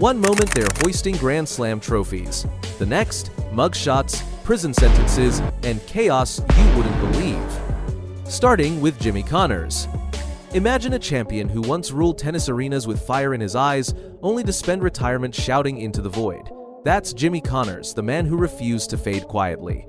One moment they're hoisting Grand Slam trophies. The next, mugshots, prison sentences, and chaos you wouldn't believe. Starting with Jimmy Connors. Imagine a champion who once ruled tennis arenas with fire in his eyes, only to spend retirement shouting into the void. That's Jimmy Connors, the man who refused to fade quietly.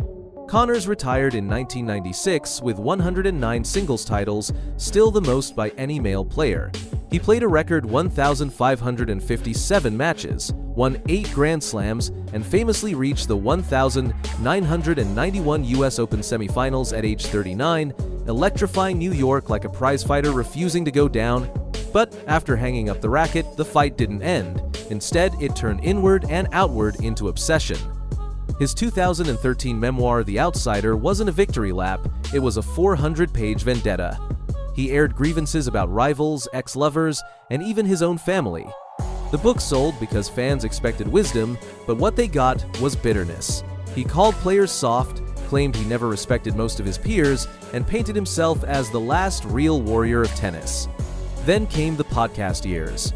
Connors retired in 1996 with 109 singles titles, still the most by any male player. He played a record 1,557 matches, won 8 Grand Slams, and famously reached the 1,991 US Open semifinals at age 39, electrifying New York like a prizefighter refusing to go down. But after hanging up the racket, the fight didn't end. Instead, it turned inward and outward into obsession. His 2013 memoir, The Outsider, wasn't a victory lap, it was a 400-page vendetta. He aired grievances about rivals, ex-lovers, and even his own family. The book sold because fans expected wisdom, but what they got was bitterness. He called players soft, claimed he never respected most of his peers, and painted himself as the last real warrior of tennis. Then came the podcast years.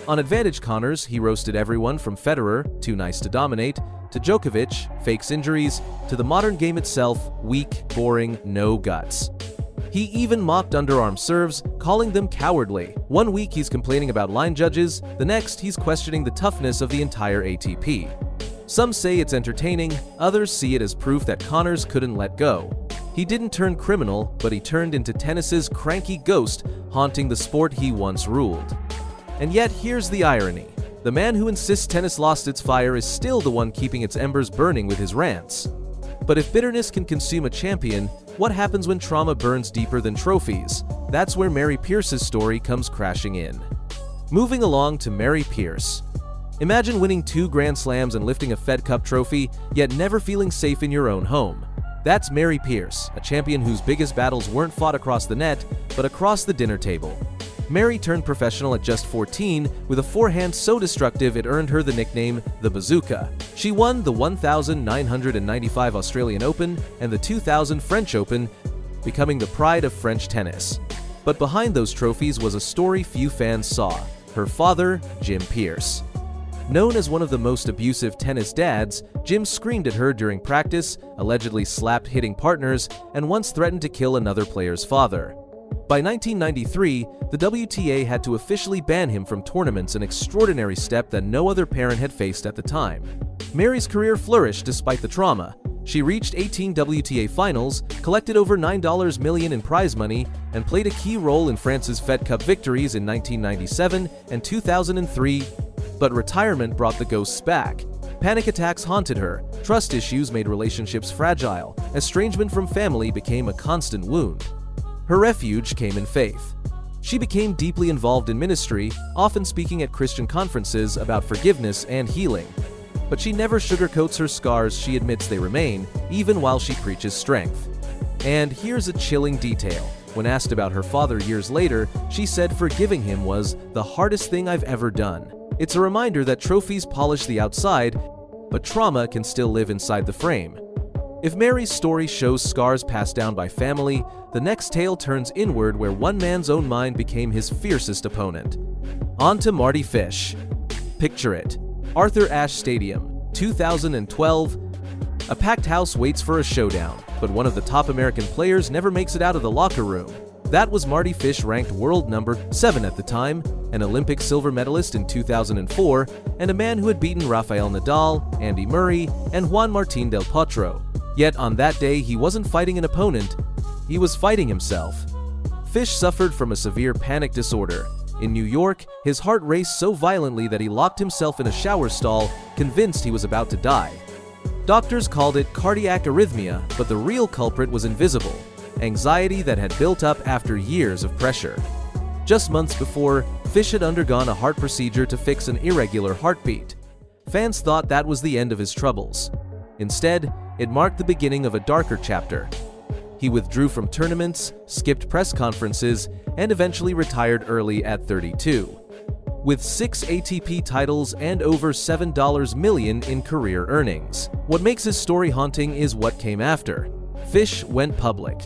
On Advantage Connors, he roasted everyone from Federer, too nice to dominate, to Djokovic, fakes injuries, to the modern game itself, weak, boring, no guts. He even mocked underarm serves, calling them cowardly. One week he's complaining about line judges, the next he's questioning the toughness of the entire ATP. Some say it's entertaining, others see it as proof that Connors couldn't let go. He didn't turn criminal, but he turned into tennis's cranky ghost, haunting the sport he once ruled. And yet here's the irony. The man who insists tennis lost its fire is still the one keeping its embers burning with his rants. But if bitterness can consume a champion, what happens when trauma burns deeper than trophies? That's where Mary Pierce's story comes crashing in. Moving along to Mary Pierce. Imagine winning 2 Grand Slams and lifting a Fed Cup trophy, yet never feeling safe in your own home. That's Mary Pierce, a champion whose biggest battles weren't fought across the net, but across the dinner table. Mary turned professional at just 14 with a forehand so destructive it earned her the nickname the Bazooka. She won the 1,995 Australian Open and the 2000 French Open, becoming the pride of French tennis. But behind those trophies was a story few fans saw: her father, Jim Pierce. Known as one of the most abusive tennis dads, Jim screamed at her during practice, allegedly slapped hitting partners, and once threatened to kill another player's father. By 1993, the WTA had to officially ban him from tournaments, an extraordinary step that no other parent had faced at the time. Mary's career flourished despite the trauma. She reached 18 WTA finals, collected over $9 million in prize money, and played a key role in France's Fed Cup victories in 1997 and 2003. But retirement brought the ghosts back. Panic attacks haunted her, trust issues made relationships fragile, estrangement from family became a constant wound. Her refuge came in faith. She became deeply involved in ministry, often speaking at Christian conferences about forgiveness and healing. But she never sugarcoats her scars, she admits they remain, even while she preaches strength. And here's a chilling detail. When asked about her father years later, she said forgiving him was the hardest thing I've ever done. It's a reminder that trophies polish the outside, but trauma can still live inside the frame. If Mary's story shows scars passed down by family, the next tale turns inward where one man's own mind became his fiercest opponent. On to Mardy Fish. Picture it. Arthur Ashe Stadium, 2012. A packed house waits for a showdown, but one of the top American players never makes it out of the locker room. That was Mardy Fish, ranked world number 7 at the time, an Olympic silver medalist in 2004, and a man who had beaten Rafael Nadal, Andy Murray, and Juan Martín del Potro. Yet on that day, he wasn't fighting an opponent, he was fighting himself. Fish suffered from a severe panic disorder. In New York, his heart raced so violently that he locked himself in a shower stall, convinced he was about to die. Doctors called it cardiac arrhythmia, but the real culprit was invisible: anxiety that had built up after years of pressure. Just months before, Fish had undergone a heart procedure to fix an irregular heartbeat. Fans thought that was the end of his troubles. Instead, it marked the beginning of a darker chapter. He withdrew from tournaments, skipped press conferences, and eventually retired early at 32. With 6 ATP titles and over $7 million in career earnings. What makes his story haunting is what came after. Fish went public.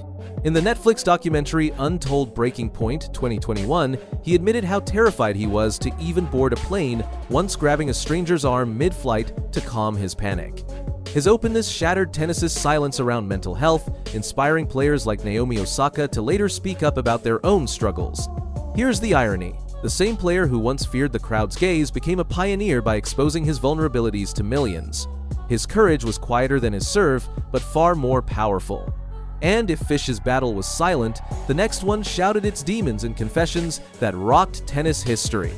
In the Netflix documentary Untold Breaking Point 2021, he admitted how terrified he was to even board a plane, once grabbing a stranger's arm mid-flight to calm his panic. His openness shattered tennis's silence around mental health, inspiring players like Naomi Osaka to later speak up about their own struggles. Here's the irony. The same player who once feared the crowd's gaze became a pioneer by exposing his vulnerabilities to millions. His courage was quieter than his serve, but far more powerful. And if Fish's battle was silent, the next one shouted its demons and confessions that rocked tennis history.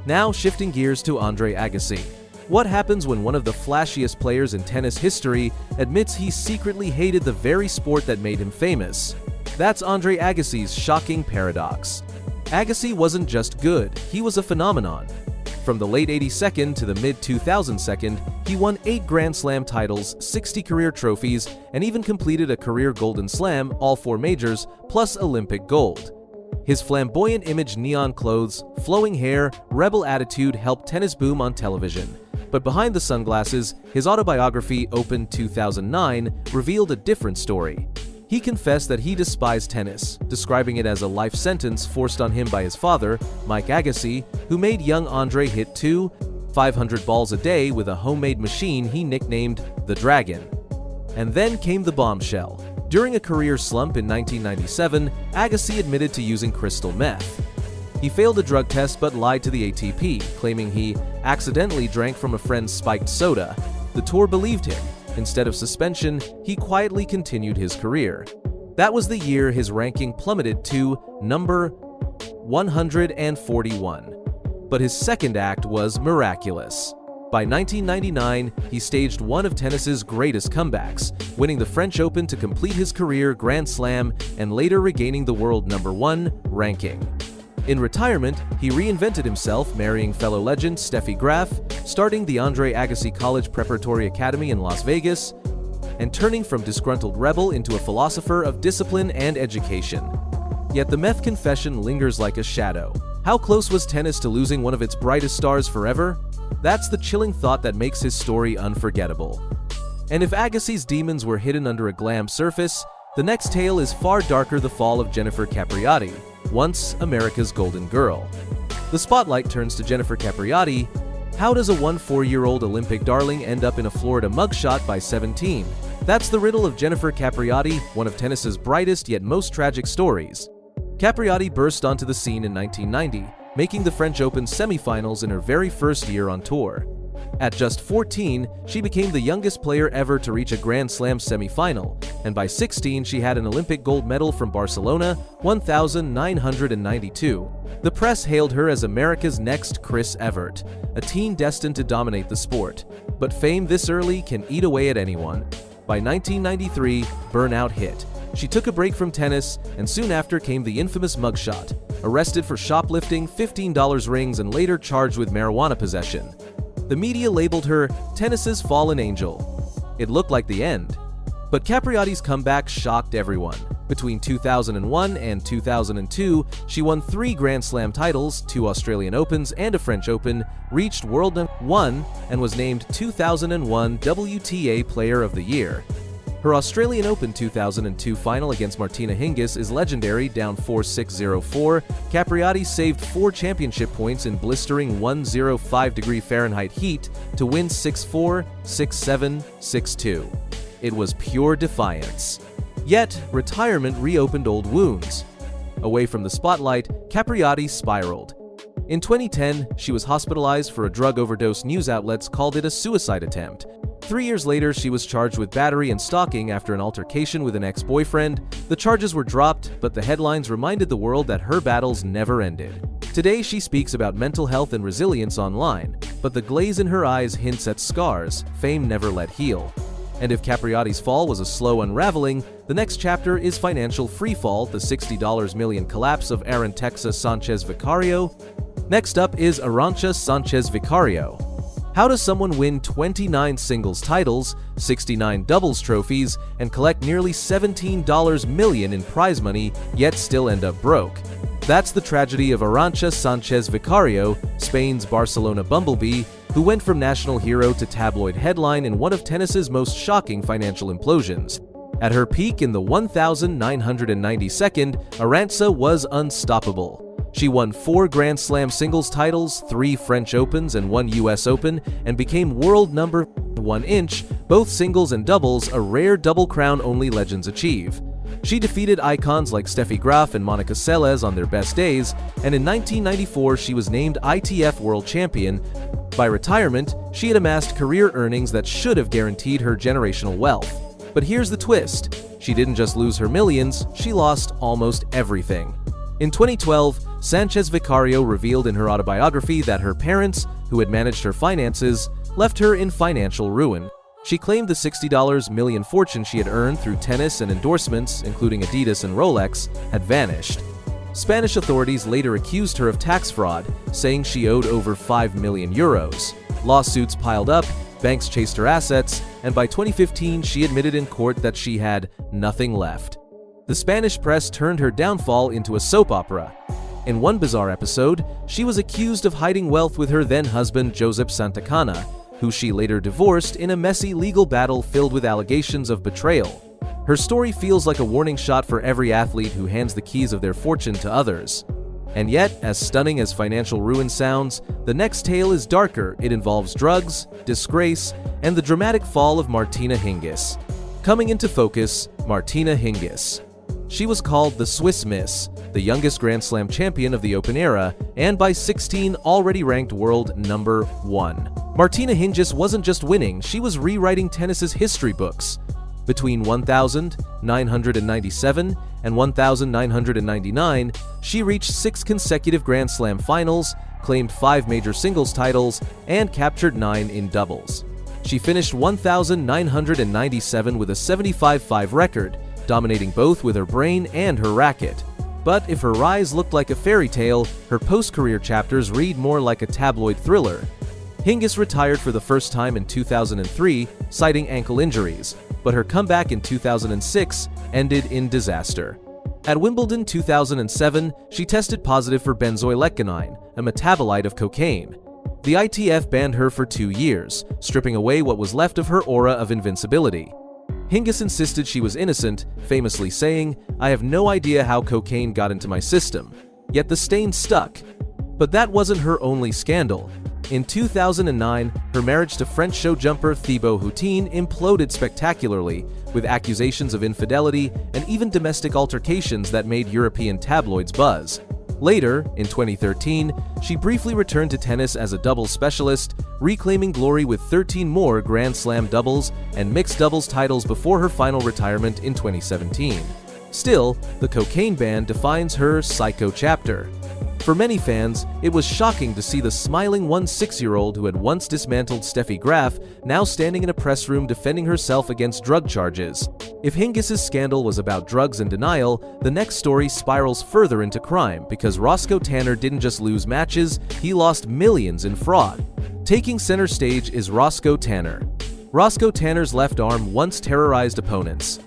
Now shifting gears to Andre Agassi. What happens when one of the flashiest players in tennis history admits he secretly hated the very sport that made him famous? That's Andre Agassi's shocking paradox. Agassi wasn't just good, he was a phenomenon. From the late 82nd to the mid-2002nd, he won 8 Grand Slam titles, 60 career trophies, and even completed a career Golden Slam, all 4 majors, plus Olympic gold. His flamboyant image, neon clothes, flowing hair, rebel attitude helped tennis boom on television. But behind the sunglasses, his autobiography, Open 2009, revealed a different story. He confessed that he despised tennis, describing it as a life sentence forced on him by his father, Mike Agassi, who made young Andre hit 500 balls a day with a homemade machine he nicknamed the Dragon. And then came the bombshell. During a career slump in 1997, Agassi admitted to using crystal meth. He failed a drug test but lied to the ATP, claiming he accidentally drank from a friend's spiked soda. The tour believed him. Instead of suspension, he quietly continued his career. That was the year his ranking plummeted to number 141. But his second act was miraculous. By 1999, he staged one of tennis's greatest comebacks, winning the French Open to complete his career Grand Slam and later regaining the world number 1 ranking. In retirement, he reinvented himself, marrying fellow legend Steffi Graf, starting the Andre Agassi College Preparatory Academy in Las Vegas, and turning from disgruntled rebel into a philosopher of discipline and education. Yet the meth confession lingers like a shadow. How close was tennis to losing one of its brightest stars forever? That's the chilling thought that makes his story unforgettable. And if Agassi's demons were hidden under a glam surface, the next tale is far darker: the fall of Jennifer Capriati, once America's golden girl. The spotlight turns to Jennifer Capriati. How does a 14-year-old Olympic darling end up in a Florida mugshot by 17? That's the riddle of Jennifer Capriati, one of tennis's brightest yet most tragic stories. Capriati burst onto the scene in 1990, making the French Open semifinals in her very first year on tour. At just 14, she became the youngest player ever to reach a Grand Slam semifinal, and by 16 she had an Olympic gold medal from Barcelona, 1992. The press hailed her as America's next Chris Evert, a teen destined to dominate the sport. But fame this early can eat away at anyone. By 1993, burnout hit. She took a break from tennis, and soon after came the infamous mugshot, arrested for shoplifting, $15 rings, and later charged with marijuana possession. The media labeled her tennis's fallen angel. It looked like the end. But Capriati's comeback shocked everyone. Between 2001 and 2002, she won 3 Grand Slam titles, 2 Australian Opens and a French Open, reached World No. 1, and was named 2001 WTA Player of the Year. Her Australian Open 2002 final against Martina Hingis is legendary, down 4-6-0-4. Capriati saved 4 championship points in blistering 105-degree Fahrenheit heat to win 6-4, 6-7, 6-2. It was pure defiance. Yet, retirement reopened old wounds. Away from the spotlight, Capriati spiraled. In 2010, she was hospitalized for a drug overdose. News outlets called it a suicide attempt. 3 years later, she was charged with battery and stalking after an altercation with an ex-boyfriend. The charges were dropped, but the headlines reminded the world that her battles never ended. Today, she speaks about mental health and resilience online, but the glaze in her eyes hints at scars fame never let heal. And if Capriati's fall was a slow unraveling, the next chapter is financial freefall, the $60 million collapse of Arantxa Sanchez Vicario. Next up is Arantxa Sanchez Vicario. How does someone win 29 singles titles, 69 doubles trophies, and collect nearly $17 million in prize money, yet still end up broke? That's the tragedy of Arantxa Sanchez Vicario, Spain's Barcelona bumblebee, who went from national hero to tabloid headline in one of tennis's most shocking financial implosions. At her peak in the 1992nd, Arantxa was unstoppable. She won 4 Grand Slam singles titles, 3 French Opens and 1 US Open, and became world number 1 inch, both singles and doubles, a rare double crown only legends achieve. She defeated icons like Steffi Graf and Monica Seles on their best days, and in 1994 she was named ITF World Champion. By retirement, she had amassed career earnings that should have guaranteed her generational wealth. But here's the twist. She didn't just lose her millions, she lost almost everything. In 2012, Sanchez Vicario revealed in her autobiography that her parents, who had managed her finances, left her in financial ruin. She claimed the $60 million fortune she had earned through tennis and endorsements, including Adidas and Rolex, had vanished. Spanish authorities later accused her of tax fraud, saying she owed over 5 million euros. Lawsuits piled up, banks chased her assets, and by 2015 she admitted in court that she had nothing left. The Spanish press turned her downfall into a soap opera. In one bizarre episode, she was accused of hiding wealth with her then-husband Josep Santacana, who she later divorced in a messy legal battle filled with allegations of betrayal. Her story feels like a warning shot for every athlete who hands the keys of their fortune to others. And yet, as stunning as financial ruin sounds, the next tale is darker. It involves drugs, disgrace, and the dramatic fall of Martina Hingis. Coming into focus, Martina Hingis. She was called the Swiss Miss, the youngest Grand Slam champion of the Open era, and by 16 already ranked world number 1. Martina Hingis wasn't just winning, she was rewriting tennis's history books. Between 1997 and 1999, she reached 6 consecutive Grand Slam finals, claimed 5 major singles titles, and captured 9 in doubles. She finished 1997 with a 75-5 record, dominating both with her brain and her racket. But if her rise looked like a fairy tale, her post-career chapters read more like a tabloid thriller. Hingis retired for the first time in 2003, citing ankle injuries, but her comeback in 2006 ended in disaster. At Wimbledon 2007, she tested positive for benzoylecgonine, a metabolite of cocaine. The ITF banned her for 2 years, stripping away what was left of her aura of invincibility. Hingis insisted she was innocent, famously saying, "I have no idea how cocaine got into my system." Yet the stain stuck. But that wasn't her only scandal. In 2009, her marriage to French show jumper Thibaut Houtin imploded spectacularly, with accusations of infidelity and even domestic altercations that made European tabloids buzz. Later, in 2013, she briefly returned to tennis as a doubles specialist, reclaiming glory with 13 more Grand Slam doubles and mixed doubles titles before her final retirement in 2017. Still, the cocaine ban defines her psycho chapter. For many fans, it was shocking to see the smiling 16-year-old who had once dismantled Steffi Graf now standing in a press room defending herself against drug charges. If Hingis's scandal was about drugs and denial, the next story spirals further into crime because Roscoe Tanner didn't just lose matches, he lost millions in fraud. Taking center stage is Roscoe Tanner. Roscoe Tanner's left arm once terrorized opponents.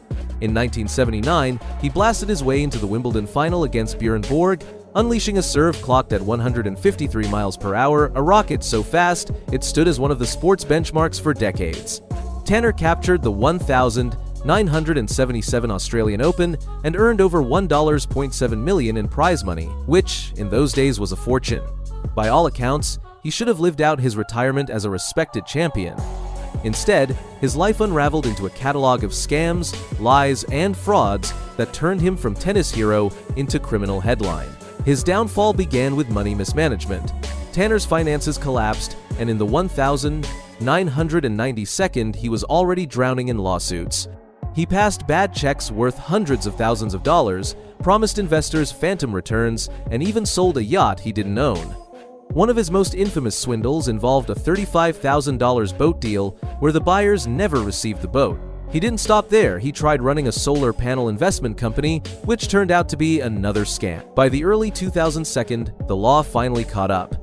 In 1979, he blasted his way into the Wimbledon final against Bjorn Borg, unleashing a serve clocked at 153 miles per hour, a rocket so fast it stood as one of the sport's benchmarks for decades. Tanner captured the 1,977 Australian Open and earned over $1.7 million in prize money, which, in those days, was a fortune. By all accounts, he should have lived out his retirement as a respected champion. Instead, his life unraveled into a catalog of scams, lies, and frauds that turned him from tennis hero into criminal headline. His downfall began with money mismanagement. Tanner's finances collapsed, and in the 1992nd, he was already drowning in lawsuits. He passed bad checks worth hundreds of thousands of dollars, promised investors phantom returns, and even sold a yacht he didn't own. One of his most infamous swindles involved a $35,000 boat deal where the buyers never received the boat. He didn't stop there, he tried running a solar panel investment company, which turned out to be another scam. By the early 2000s, the law finally caught up.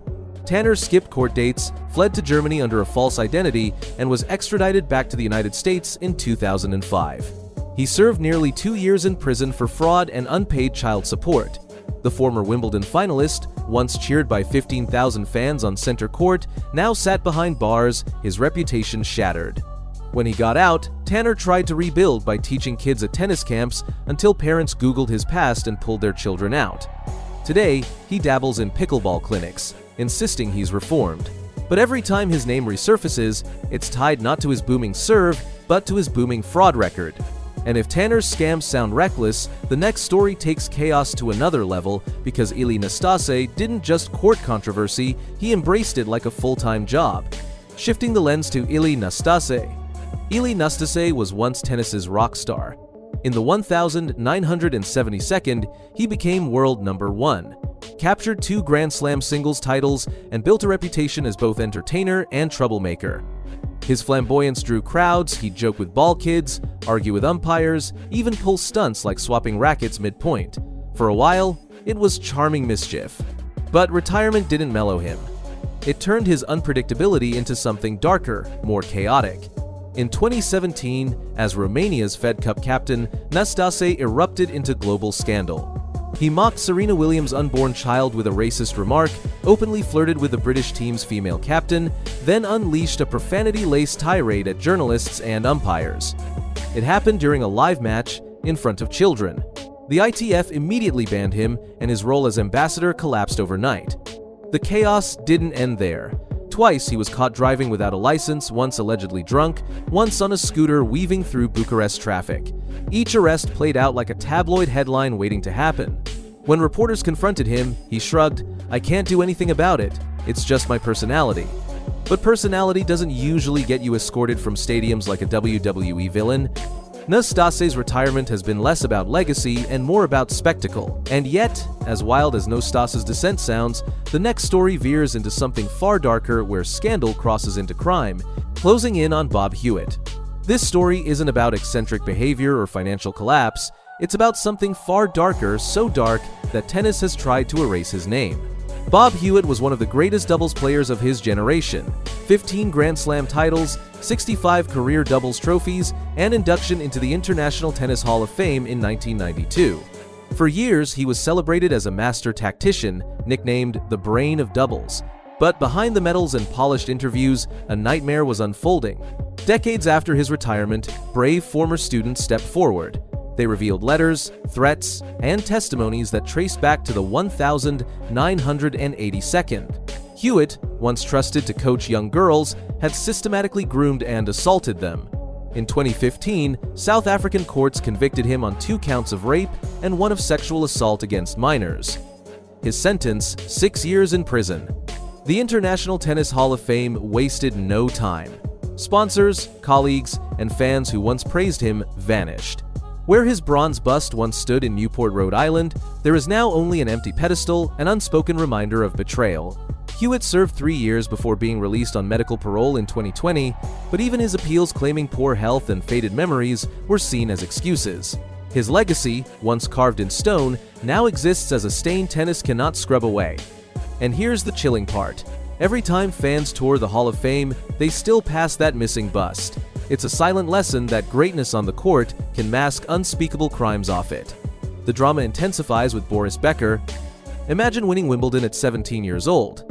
Tanner skipped court dates, fled to Germany under a false identity, and was extradited back to the United States in 2005. He served nearly 2 years in prison for fraud and unpaid child support. The former Wimbledon finalist, once cheered by 15,000 fans on center court, now sat behind bars, his reputation shattered. When he got out, Tanner tried to rebuild by teaching kids at tennis camps until parents Googled his past and pulled their children out. Today, he dabbles in pickleball clinics, insisting he's reformed. But every time his name resurfaces, it's tied not to his booming serve, but to his booming fraud record. And if Tanner's scams sound reckless, the next story takes chaos to another level because Ilie Nastase didn't just court controversy, he embraced it like a full-time job. Shifting the lens to Ilie Nastase. Ilie Nastase was once tennis's rock star. In the 1972nd, he became world number 1, captured 2 Grand Slam singles titles, and built a reputation as both entertainer and troublemaker. His flamboyance drew crowds, he'd joke with ball kids, argue with umpires, even pull stunts like swapping rackets mid-point. For a while, it was charming mischief. But retirement didn't mellow him. It turned his unpredictability into something darker, more chaotic. In 2017, as Romania's Fed Cup captain, Nastase erupted into global scandal. He mocked Serena Williams' unborn child with a racist remark, openly flirted with the British team's female captain, then unleashed a profanity-laced tirade at journalists and umpires. It happened during a live match in front of children. The ITF immediately banned him, and his role as ambassador collapsed overnight. The chaos didn't end there. Twice he was caught driving without a license, once allegedly drunk, once on a scooter weaving through Bucharest traffic. Each arrest played out like a tabloid headline waiting to happen. When reporters confronted him, he shrugged, "I can't do anything about it. It's just my personality." But personality doesn't usually get you escorted from stadiums like a WWE villain. Nastase's retirement has been less about legacy and more about spectacle. And yet, as wild as Nastase's descent sounds, the next story veers into something far darker where scandal crosses into crime, closing in on Bob Hewitt. This story isn't about eccentric behavior or financial collapse, it's about something far darker, so dark that tennis has tried to erase his name. Bob Hewitt was one of the greatest doubles players of his generation. 15 Grand Slam titles, 65 career doubles trophies, and induction into the International Tennis Hall of Fame in 1992. For years, he was celebrated as a master tactician, nicknamed the Brain of Doubles. But behind the medals and polished interviews, a nightmare was unfolding. Decades after his retirement, brave former students stepped forward. They revealed letters, threats, and testimonies that traced back to the 1982nd. Hewitt, once trusted to coach young girls, had systematically groomed and assaulted them. In 2015, South African courts convicted him on 2 counts of rape and 1 of sexual assault against minors. His sentence, 6 years in prison. The International Tennis Hall of Fame wasted no time. Sponsors, colleagues, and fans who once praised him vanished. Where his bronze bust once stood in Newport, Rhode Island, there is now only an empty pedestal, an unspoken reminder of betrayal. Hewitt served 3 years before being released on medical parole in 2020, but even his appeals claiming poor health and faded memories were seen as excuses. His legacy, once carved in stone, now exists as a stain tennis cannot scrub away. And here's the chilling part. Every time fans tour the Hall of Fame, they still pass that missing bust. It's a silent lesson that greatness on the court can mask unspeakable crimes off it. The drama intensifies with Boris Becker. Imagine winning Wimbledon at 17 years old.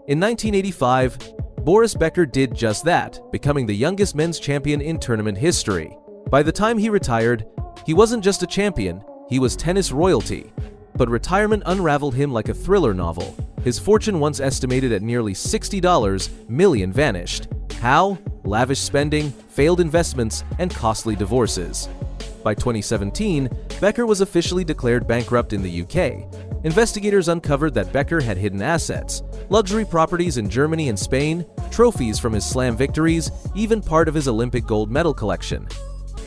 In 1985, Boris Becker did just that, becoming the youngest men's champion in tournament history. By the time he retired, he wasn't just a champion, he was tennis royalty. But retirement unraveled him like a thriller novel. His fortune, once estimated at nearly $60 million, vanished. How? Lavish spending, failed investments, and costly divorces. By 2017, Becker was officially declared bankrupt in the UK. Investigators uncovered that Becker had hidden assets, luxury properties in Germany and Spain, trophies from his slam victories, even part of his Olympic gold medal collection.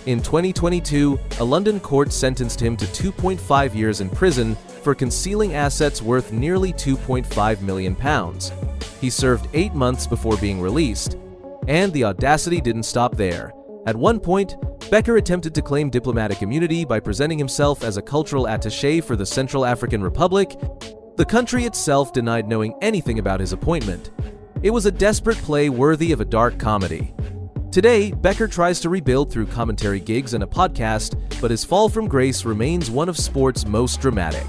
In 2022, a London court sentenced him to 2.5 years in prison for concealing assets worth nearly £2.5 million. He served 8 months before being released. And the audacity didn't stop there. At one point, Becker attempted to claim diplomatic immunity by presenting himself as a cultural attaché for the Central African Republic. The country itself denied knowing anything about his appointment. It was a desperate play worthy of a dark comedy. Today, Becker tries to rebuild through commentary gigs and a podcast, but his fall from grace remains one of sport's most dramatic.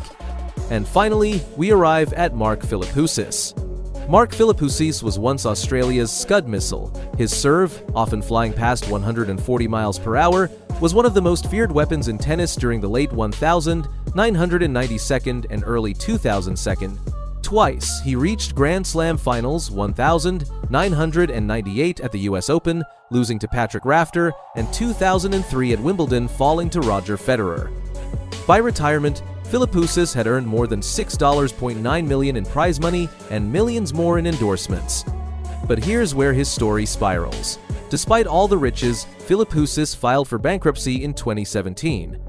And finally, we arrive at Mark Philippoussis. Mark Philippoussis was once Australia's Scud missile. His serve, often flying past 140 miles per hour, was one of the most feared weapons in tennis during the late 1000, 992nd, and early 2002nd. Twice, he reached Grand Slam finals 1000, 998 at the US Open, losing to Patrick Rafter, and 2003 at Wimbledon, falling to Roger Federer. By retirement, Philippoussis had earned more than $6.9 million in prize money and millions more in endorsements. But here's where his story spirals. Despite all the riches, Philippoussis filed for bankruptcy in 2017.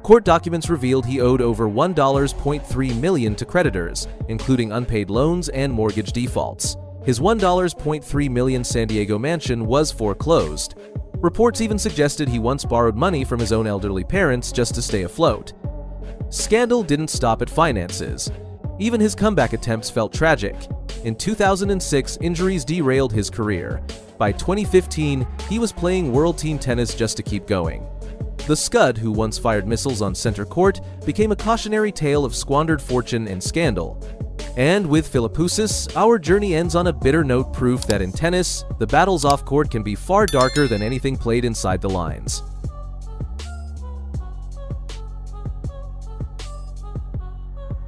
Court documents revealed he owed over $1.3 million to creditors, including unpaid loans and mortgage defaults. His $1.3 million San Diego mansion was foreclosed. Reports even suggested he once borrowed money from his own elderly parents just to stay afloat. Scandal didn't stop at finances. Even his comeback attempts felt tragic. In 2006, injuries derailed his career. By 2015, he was playing world team tennis just to keep going. The Scud, who once fired missiles on center court, became a cautionary tale of squandered fortune and scandal. And with Philippoussis, our journey ends on a bitter note, proof that in tennis, the battles off court can be far darker than anything played inside the lines.